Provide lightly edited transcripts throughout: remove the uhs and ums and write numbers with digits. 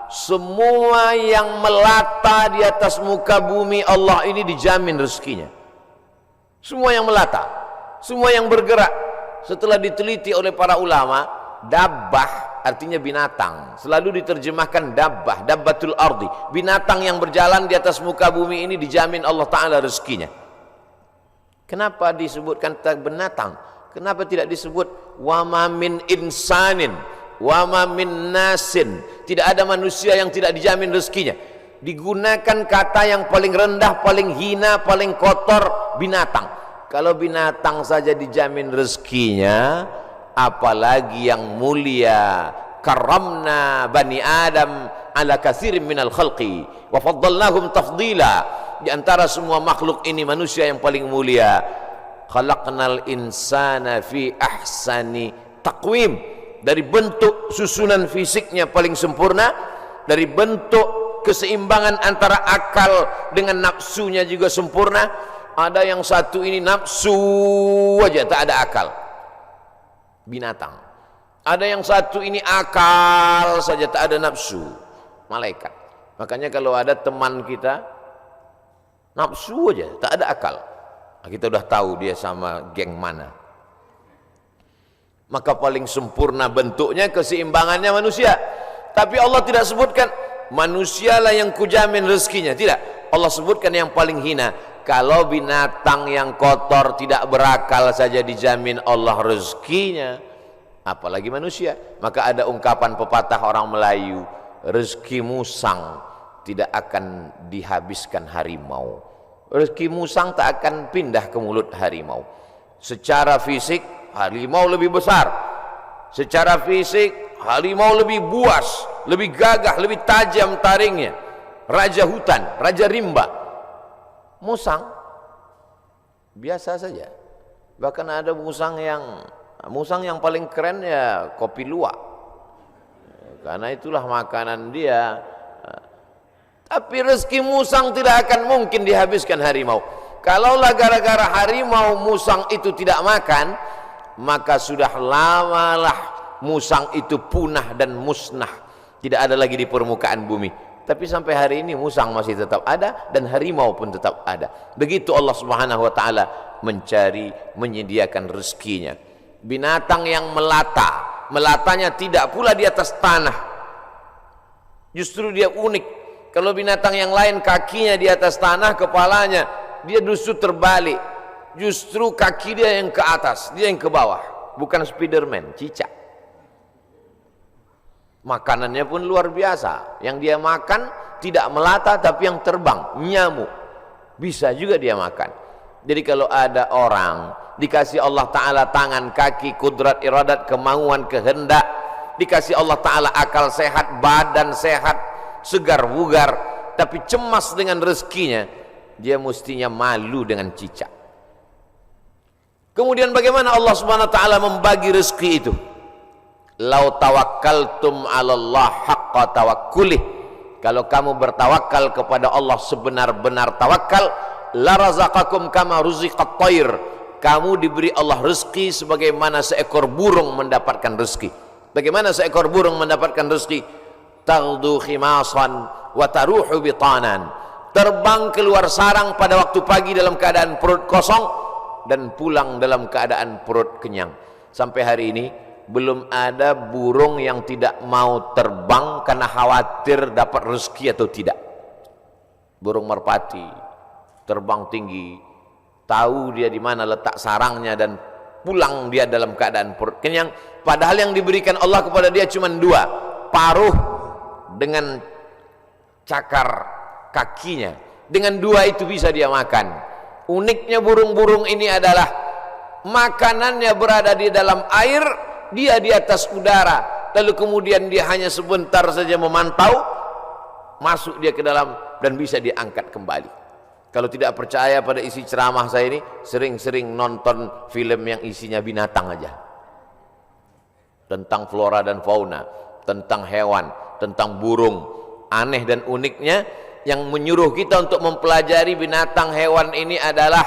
semua yang melata di atas muka bumi Allah ini dijamin rezekinya. Semua yang melata, semua yang bergerak. Setelah diteliti oleh para ulama, dabbah artinya binatang, selalu diterjemahkan dabbah, dabbatul ardi, binatang yang berjalan di atas muka bumi ini dijamin Allah Ta'ala rezekinya. Kenapa disebutkan binatang? Kenapa tidak disebut wama min insanin, wama min nasin? Tidak ada manusia yang tidak dijamin rezekinya. Digunakan kata yang paling rendah, paling hina, paling kotor, binatang. Kalau binatang saja dijamin rezekinya, apalagi yang mulia. Karamna bani Adam ala katsirin minal khalqi wa faddalnahum tafdila. Di antara semua makhluk ini manusia yang paling mulia. Khalaqnal insana fi ahsani taqwim. Dari bentuk susunan fisiknya paling sempurna, dari bentuk keseimbangan antara akal dengan nafsunya juga sempurna. Ada yang satu ini nafsu aja, tak ada akal, binatang. Ada yang satu ini akal saja, tak ada nafsu, malaikat. Makanya kalau ada teman kita nafsu aja, tak ada akal, kita udah tahu dia sama geng mana. Maka paling sempurna bentuknya, keseimbangannya manusia. Tapi Allah tidak sebutkan manusialah yang kujamin rezekinya, tidak. Allah sebutkan yang paling hina. Kalau binatang yang kotor tidak berakal saja dijamin Allah rezekinya, apalagi manusia. Maka ada ungkapan pepatah orang Melayu, rezeki musang tidak akan dihabiskan harimau. Rezeki musang tak akan pindah ke mulut harimau. Secara fisik harimau lebih besar, secara fisik harimau lebih buas, lebih gagah, lebih tajam taringnya. Raja hutan, raja rimba. Musang biasa saja. Bahkan ada musang yang paling keren ya kopi luwak, karena itulah makanan dia. Tapi rezeki musang tidak akan mungkin dihabiskan harimau. Kalaulah gara-gara harimau musang itu tidak makan, maka sudah lamalah musang itu punah dan musnah, tidak ada lagi di permukaan bumi. Tapi sampai hari ini musang masih tetap ada dan harimau pun tetap ada. Begitu Allah Subhanahu wa taala mencari, menyediakan rezekinya. Binatang yang melata, melatanya tidak pula di atas tanah. Justru dia unik. Kalau binatang yang lain kakinya di atas tanah, kepalanya, dia justru terbalik. Justru kaki dia yang ke atas, dia yang ke bawah. Bukan Spiderman, cicak. Makanannya pun luar biasa. Yang dia makan tidak melata tapi yang terbang, nyamuk. Bisa juga dia makan. Jadi kalau ada orang dikasih Allah Ta'ala tangan, kaki, kudrat, iradat, kemauan, kehendak, dikasih Allah Ta'ala akal sehat, badan sehat, segar bugar, tapi cemas dengan rezekinya, dia mestinya malu dengan cicak. Kemudian bagaimana Allah Subhanahu wa taala membagi rezeki itu? Lau tawakkaltum 'alallah haqqa tawakkulih. Kalau kamu bertawakal kepada Allah sebenar-benar tawakal, la razaqakum kama ruziqat thair. Kamu diberi Allah rezeki sebagaimana seekor burung mendapatkan rezeki. Bagaimana seekor burung mendapatkan rezeki? Taghdu khimasan wa taruhu bitanan. Terbang keluar sarang pada waktu pagi dalam keadaan perut kosong dan pulang dalam keadaan perut kenyang. Sampai hari ini belum ada burung yang tidak mau terbang karena khawatir dapat rezeki atau tidak. Burung merpati terbang tinggi, tahu dia di mana letak sarangnya dan pulang dia dalam keadaan perut kenyang. Padahal yang diberikan Allah kepada dia cuma dua, paruh dengan cakar kakinya. Dengan dua itu bisa dia makan. Uniknya burung-burung ini adalah makanannya berada di dalam air, dia di atas udara, lalu kemudian dia hanya sebentar saja memantau, masuk dia ke dalam dan bisa diangkat kembali. Kalau tidak percaya pada isi ceramah saya ini, sering-sering nonton film yang isinya binatang aja, tentang flora dan fauna, tentang hewan, tentang burung. Aneh dan uniknya, yang menyuruh kita untuk mempelajari binatang hewan ini adalah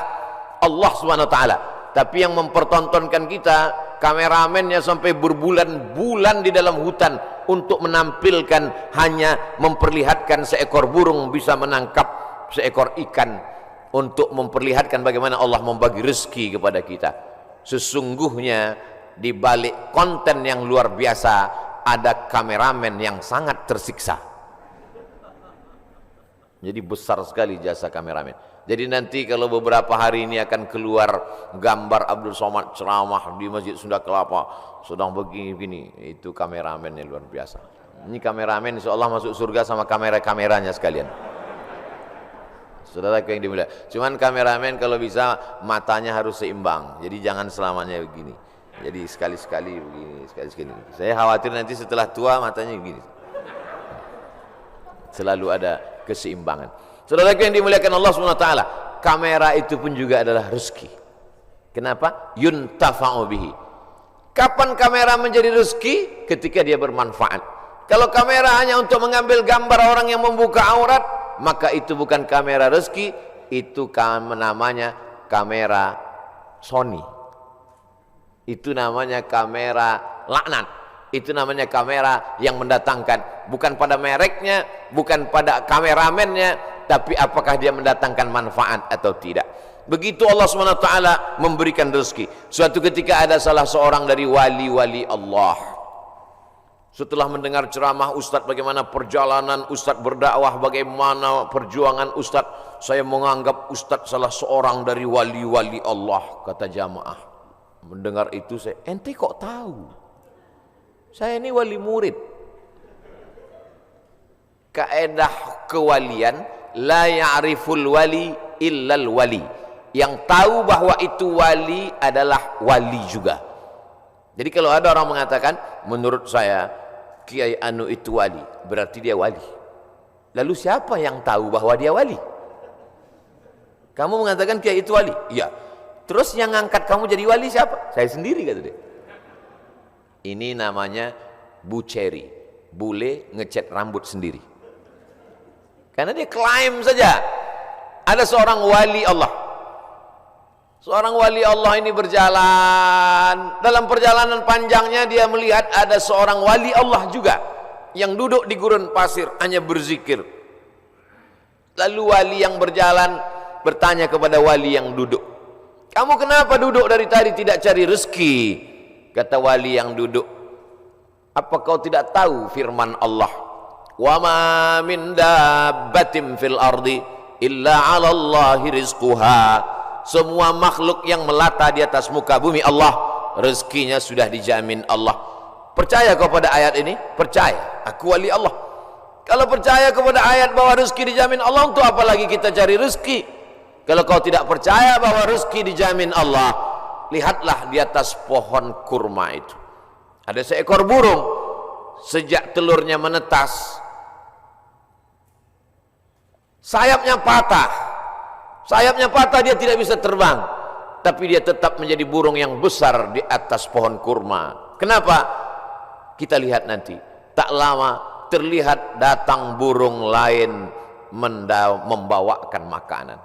Allah Subhanahu wa taala. Tapi yang mempertontonkan kita kameramennya sampai berbulan-bulan di dalam hutan untuk menampilkan, hanya memperlihatkan seekor burung bisa menangkap seekor ikan, untuk memperlihatkan bagaimana Allah membagi rezeki kepada kita. Sesungguhnya di balik konten yang luar biasa ada kameramen yang sangat tersiksa. Jadi besar sekali jasa kameramen. Jadi nanti kalau beberapa hari ini akan keluar gambar Abdul Somad ceramah di Masjid Sunda Kelapa sedang begini-begini, itu kameramennya luar biasa. Ini kameramen insyaallah masuk surga sama kamera-kameranya sekalian. Saudara yang dimuliakan, cuman kameramen kalau bisa matanya harus seimbang. Jadi jangan selamanya begini. Jadi sekali-sekali begini, sekali-sekali. Saya khawatir nanti setelah tua matanya begini. Selalu ada keseimbangan. Saudara yang dimuliakan Allah SWT, kamera itu pun juga adalah rezeki. Kenapa? Yuntafa'u bihi. Kapan kamera menjadi rezeki? Ketika dia bermanfaat. Kalau kamera hanya untuk mengambil gambar orang yang membuka aurat, maka itu bukan kamera rezeki, itu namanya kamera Sony. Itu namanya kamera laknat. Itu namanya kamera yang mendatangkan, bukan pada mereknya, bukan pada kameramennya, tapi apakah dia mendatangkan manfaat atau tidak. Begitu Allah SWT memberikan rezeki. Suatu ketika ada salah seorang dari wali-wali Allah, setelah mendengar ceramah Ustadz bagaimana perjalanan Ustadz berdakwah, bagaimana perjuangan Ustadz, saya menganggap Ustadz salah seorang dari wali-wali Allah, kata jamaah. Mendengar itu saya, ente kok tahu? Saya ini wali murid. Kaedah kewalian, la ya'riful wali illal wali. Yang tahu bahwa itu wali adalah wali juga. Jadi kalau ada orang mengatakan, menurut saya Kiai Anu itu wali, berarti dia wali. Lalu siapa yang tahu bahwa dia wali? Kamu mengatakan Kiai itu wali? Iya. Terus yang ngangkat kamu jadi wali siapa? Saya sendiri, kata dia. Ini namanya buceri, bule ngecat rambut sendiri. Karena dia klaim saja ada seorang wali Allah. Seorang wali Allah ini berjalan, dalam perjalanan panjangnya dia melihat ada seorang wali Allah juga yang duduk di gurun pasir hanya berzikir. Lalu wali yang berjalan bertanya kepada wali yang duduk, "Kamu kenapa duduk dari tadi tidak cari rezeki?" Kata wali yang duduk, "Apa kau tidak tahu firman Allah, wa ma min dabbatin fil ardi illa 'ala Allahi rizquha." Semua makhluk yang melata di atas muka bumi Allah, rezekinya sudah dijamin Allah. Percaya kau pada ayat ini? Percaya, aku wali Allah. Kalau percaya kepada ayat bahwa rezeki dijamin Allah, untuk apa lagi kita cari rezeki? Kalau kau tidak percaya bahwa rezeki dijamin Allah, lihatlah di atas pohon kurma itu ada seekor burung. Sejak telurnya menetas, sayapnya patah. Sayapnya patah, dia tidak bisa terbang, tapi dia tetap menjadi burung yang besar di atas pohon kurma. Kenapa? Kita lihat nanti. Tak lama terlihat datang burung lain membawakan makanan.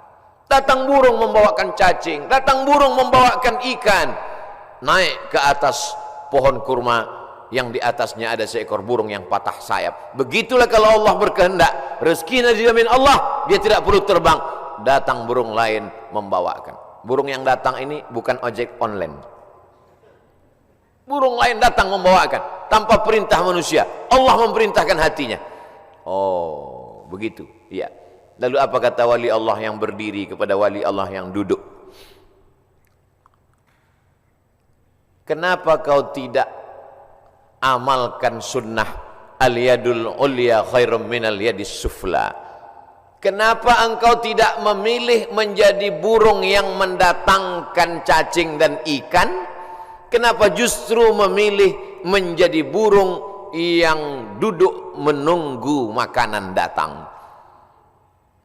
Datang burung membawakan cacing, datang burung membawakan ikan. Naik ke atas pohon kurma yang di atasnya ada seekor burung yang patah sayap. Begitulah kalau Allah berkehendak, rezekinya dijamin Allah, dia tidak perlu terbang. Datang burung lain membawakan. Burung yang datang ini bukan ojek online. Burung lain datang membawakan tanpa perintah manusia. Allah memerintahkan hatinya. Oh, begitu. Iya. Lalu apa kata wali Allah yang berdiri kepada wali Allah yang duduk? Kenapa kau tidak amalkan sunnah al-yadul ulya khairum minal yadis sufla? Kenapa engkau tidak memilih menjadi burung yang mendatangkan cacing dan ikan? Kenapa justru memilih menjadi burung yang duduk menunggu makanan datang?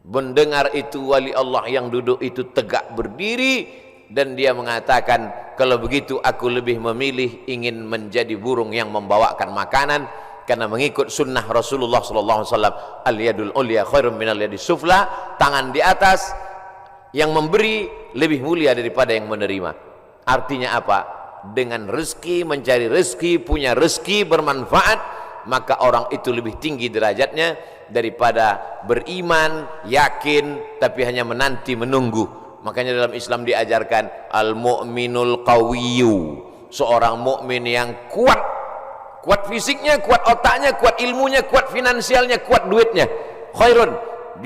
Mendengar itu wali Allah yang duduk itu tegak berdiri dan dia mengatakan, kalau begitu aku lebih memilih ingin menjadi burung yang membawakan makanan, karena mengikut sunnah Rasulullah SAW. Al-yadul ulya khairum minal yadis sufla. Tangan di atas yang memberi lebih mulia daripada yang menerima. Artinya apa? dengan rezeki, mencari rezeki, punya rezeki bermanfaat, maka orang itu lebih tinggi derajatnya daripada beriman, yakin, tapi hanya menanti menunggu. Makanya dalam Islam diajarkan al-mu'minul qawiyyu, seorang mukmin yang kuat, kuat fisiknya, kuat otaknya, kuat ilmunya, kuat finansialnya, kuat duitnya. Khairun,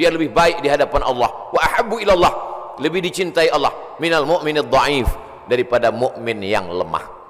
dia lebih baik di hadapan Allah. Wa ahabbu ilallah, lebih dicintai Allah minal mu'minid dhaif, daripada mukmin yang lemah.